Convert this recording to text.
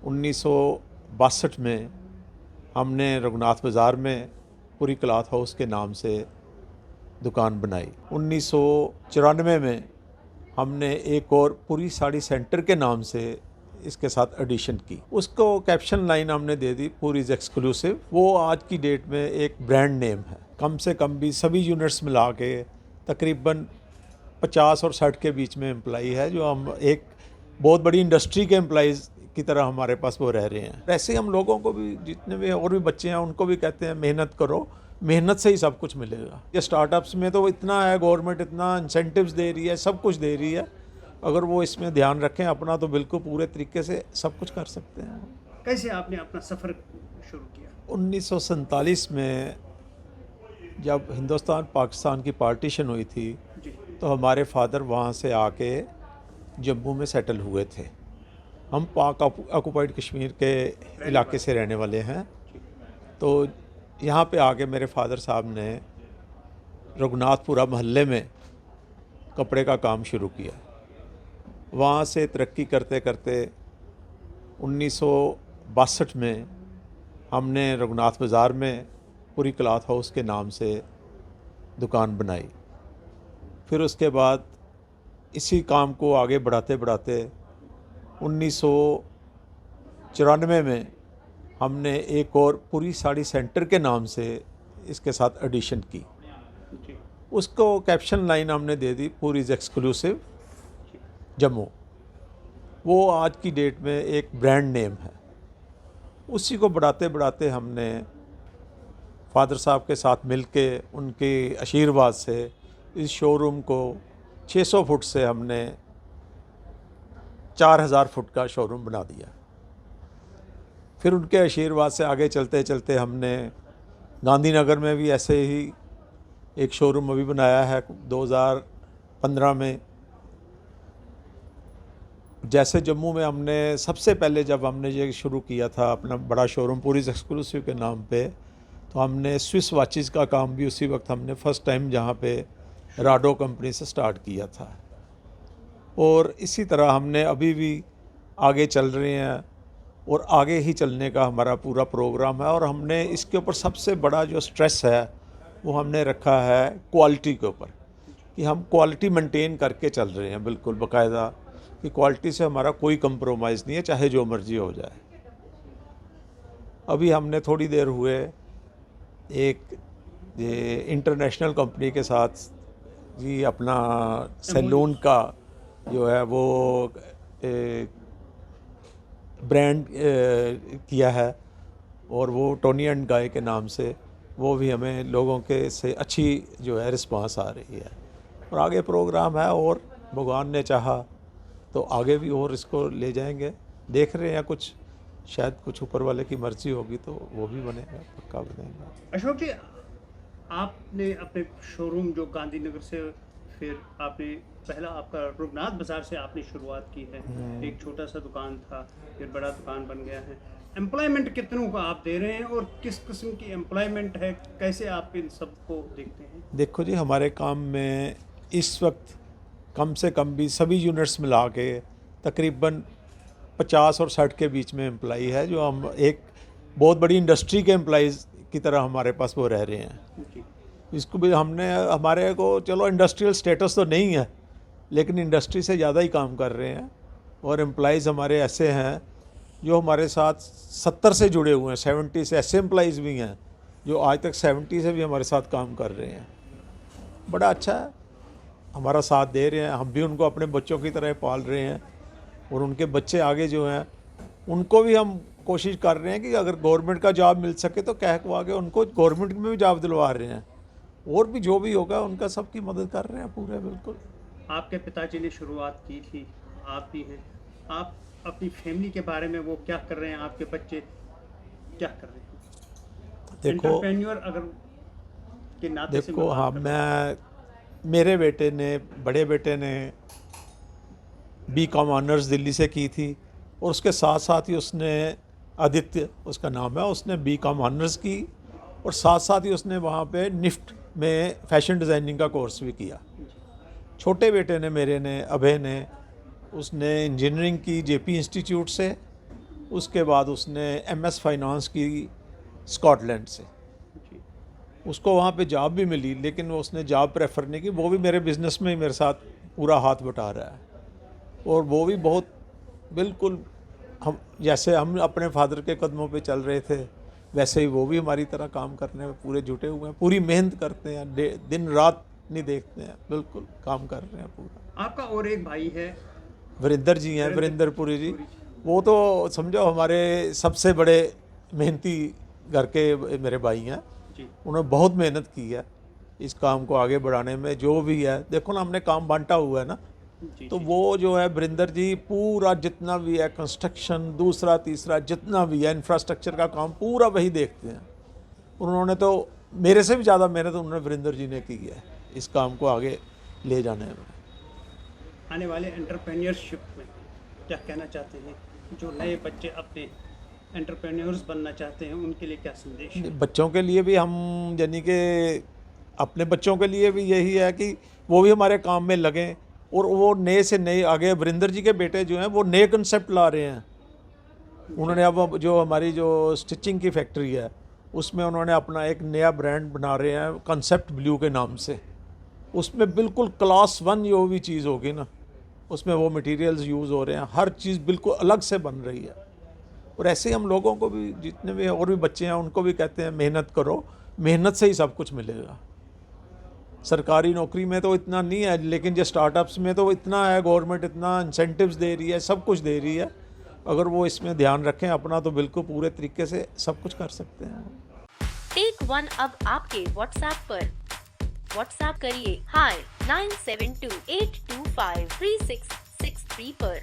1962 में हमने रघुनाथ बाज़ार में पुरी क्लॉथ हाउस के नाम से दुकान बनाई। 1994 में हमने एक और पुरी साड़ी सेंटर के नाम से इसके साथ एडिशन की। उसको कैप्शन लाइन हमने दे दी पुरीज एक्सक्लूसिव। वो आज की डेट में एक ब्रांड नेम है। कम से कम भी सभी यूनिट्स मिला के तकरीबन 50 और 60 के बीच में एम्प्लाई है, जो हम एक बहुत बड़ी इंडस्ट्री के एम्प्लॉइज़ की तरह हमारे पास वो रह रहे हैं। वैसे ही हम लोगों को भी, जितने भी और भी बच्चे हैं, उनको भी कहते हैं मेहनत करो, मेहनत से ही सब कुछ मिलेगा। ये स्टार्टअप्स में तो इतना है, गवर्नमेंट इतना इंसेंटिव्स दे रही है, सब कुछ दे रही है। अगर वो इसमें ध्यान रखें अपना, तो बिल्कुल पूरे तरीके से सब कुछ कर सकते हैं। कैसे आपने अपना सफ़र शुरू किया? 1947 में जब हिंदुस्तान पाकिस्तान की पार्टीशन हुई थी, तो हमारे फादर वहाँ से आके जम्मू में सेटल हुए थे। हम पाक ऑक्युपाइड कश्मीर के इलाके से रहने वाले हैं। तो यहाँ पे आके मेरे फादर साहब ने रघुनाथपुरा मोहल्ले में कपड़े का काम शुरू किया। वहाँ से तरक्की करते करते 1962 में हमने रघुनाथ बाज़ार में पुरी क्लॉथ हाउस के नाम से दुकान बनाई। फिर उसके बाद इसी काम को आगे बढ़ाते बढ़ाते 1994 में हमने एक और पुरी साड़ी सेंटर के नाम से इसके साथ एडिशन की। उसको कैप्शन लाइन हमने दे दी पुरीज एक्सक्लूसिव जम्मू। वो आज की डेट में एक ब्रांड नेम है। उसी को बढ़ाते बढ़ाते हमने फादर साहब के साथ मिलके, उनके आशीर्वाद से इस शोरूम को 600 फुट से हमने 4000 फुट का शोरूम बना दिया। फिर उनके आशीर्वाद से आगे चलते चलते हमने गांधीनगर में भी ऐसे ही एक शोरूम अभी बनाया है 2015 में। जैसे जम्मू में हमने सबसे पहले जब हमने ये शुरू किया था अपना बड़ा शोरूम पुरीज एक्सक्लूसिव के नाम पे, तो हमने स्विस वॉचेस का काम भी उसी वक्त हमने फ़र्स्ट टाइम जहाँ पे राडो कंपनी से स्टार्ट किया था। और इसी तरह हमने अभी भी आगे चल रहे हैं और आगे ही चलने का हमारा पूरा प्रोग्राम है। और हमने इसके ऊपर सबसे बड़ा जो स्ट्रेस है वो हमने रखा है क्वालिटी के ऊपर, कि हम क्वालिटी मेंटेन करके चल रहे हैं बिल्कुल बाकायदा, कि क्वालिटी से हमारा कोई कंप्रोमाइज़ नहीं है, चाहे जो मर्जी हो जाए। अभी हमने थोड़ी देर हुए एक ये इंटरनेशनल कंपनी के साथ जी अपना सैलून का जो है वो ब्रांड किया है, और वो टोनी एंड गाय के नाम से, वो भी हमें लोगों के से अच्छी जो है रिस्पांस आ रही है। और आगे प्रोग्राम है, और भगवान ने चाहा तो आगे भी और इसको ले जाएंगे। देख रहे हैं कुछ, शायद कुछ ऊपर वाले की मर्जी होगी तो वो भी बनेगा, पक्का बनेगा। अशोक जी, आपने अपने शोरूम जो गांधीनगर से, फिर आपने पहला आपका रघुनाथ बाज़ार से आपने शुरुआत की है। एक छोटा सा दुकान था, फिर बड़ा दुकान बन गया है। एम्प्लॉयमेंट कितनों का आप दे रहे हैं और किस किस्म की एम्प्लॉयमेंट है, कैसे आप इन सबको देखते हैं? देखो जी, हमारे काम में इस वक्त कम से कम भी सभी यूनिट्स मिला के तकरीबन 50 और 60 के बीच में एम्प्लाई है, जो हम एक बहुत बड़ी इंडस्ट्री के एम्प्लॉइज़ की तरह हमारे पास वो रह रहे हैं। इसको भी हमने, हमारे को चलो इंडस्ट्रियल स्टेटस तो नहीं है, लेकिन इंडस्ट्री से ज़्यादा ही काम कर रहे हैं। और एम्प्लॉइज़ हमारे ऐसे हैं जो हमारे साथ 70 से जुड़े हुए हैं, 70 से ऐसे एम्प्लॉइज़ भी हैं जो आज तक 70 से भी हमारे साथ काम कर रहे हैं। बड़ा अच्छा है, हमारा साथ दे रहे हैं। हम भी उनको अपने बच्चों की तरह पाल रहे हैं, और उनके बच्चे आगे जो हैं उनको भी हम कोशिश कर रहे हैं कि अगर गवर्नमेंट का जॉब मिल सके तो कहवा के उनको गवर्नमेंट में भी जॉब दिलवा रहे हैं। और भी जो भी होगा उनका सबकी मदद कर रहे हैं पूरे। बिल्कुल। आपके पिताजी ने शुरुआत की थी, आप भी हैं। आप अपनी फैमिली के बारे में, वो क्या कर रहे हैं, आपके बच्चे क्या कर रहे हैं? देखो, एंटरप्रेन्योर अगर के नाते से देखो हाँ, मेरे बेटे ने, बड़े बेटे ने बीकॉम ऑनर्स दिल्ली से की थी, और उसके साथ साथ ही उसने, आदित्य उसका नाम है, उसने बीकॉम ऑनर्स की, और साथ साथ ही उसने वहाँ पे निफ्ट में फैशन डिज़ाइनिंग का कोर्स भी किया। छोटे बेटे ने, मेरे ने, अभय ने, उसने इंजीनियरिंग की जेपी इंस्टीट्यूट से, उसके बाद उसने MS फाइनेंस की स्कॉटलैंड से। जी। उसको वहाँ पे जॉब भी मिली, लेकिन वो उसने जॉब प्रेफर नहीं की। वो भी मेरे बिज़नेस में ही मेरे साथ पूरा हाथ बटा रहा है, और वो भी बहुत बिल्कुल हम जैसे हम अपने फादर के कदमों पे चल रहे थे, वैसे ही वो भी हमारी तरह काम करने में पूरे जुटे हुए हैं, पूरी मेहनत करते हैं, दिन रात नहीं देखते हैं, बिल्कुल काम कर रहे हैं पूरा। आपका और एक भाई है, वीरेंद्र जी हैं, वीरेंद्र पुरी जी, वो तो समझो हमारे सबसे बड़े मेहनती घर के मेरे भाई हैं। जी। उन्होंने बहुत मेहनत की है इस काम को आगे बढ़ाने में। जो भी है, देखो ना, हमने काम बांटा हुआ है ना, जी। तो जी। वो जो है वीरेंद्र जी पूरा जितना भी है कंस्ट्रक्शन, दूसरा तीसरा जितना भी है इंफ्रास्ट्रक्चर का काम पूरा वही देखते हैं। उन्होंने तो मेरे से भी ज़्यादा मेहनत उन्होंने वीरेंद्र जी ने की है इस काम को आगे ले जाने में। आने वाले एंटरप्रेन्योरशिप में क्या कहना चाहते हैं, जो नए बच्चे अपने एंटरप्रेन्योर्स बनना चाहते हैं, उनके लिए क्या संदेश है? बच्चों के लिए भी हम, यानी कि अपने बच्चों के लिए भी यही है कि वो भी हमारे काम में लगें, और वो नए से नए आगे। वीरेंद्र जी के बेटे जो हैं वो नए कंसेप्ट ला रहे हैं। उन्होंने अब जो हमारी जो स्टिचिंग की फैक्ट्री है, उसमें उन्होंने अपना एक नया ब्रांड बना रहे हैं कंसेप्ट ब्लू के नाम से। उसमें बिल्कुल क्लास 1 जो भी चीज़ होगी ना, उसमें वो मटेरियल्स यूज़ हो रहे हैं, हर चीज़ बिल्कुल अलग से बन रही है। और ऐसे ही हम लोगों को भी, जितने भी और भी बच्चे हैं, उनको भी कहते हैं मेहनत करो, मेहनत से ही सब कुछ मिलेगा। सरकारी नौकरी में तो इतना नहीं है, लेकिन जो स्टार्टअप्स में तो इतना है, गवर्नमेंट इतना इंसेंटिव्स दे रही है, सब कुछ दे रही है। अगर वो इसमें ध्यान रखें अपना, तो बिल्कुल पूरे तरीके से सब कुछ कर सकते हैं। टेक वन अब आपके व्हाट्सएप पर। व्हाट्सएप करिए hi 9728253663 पर।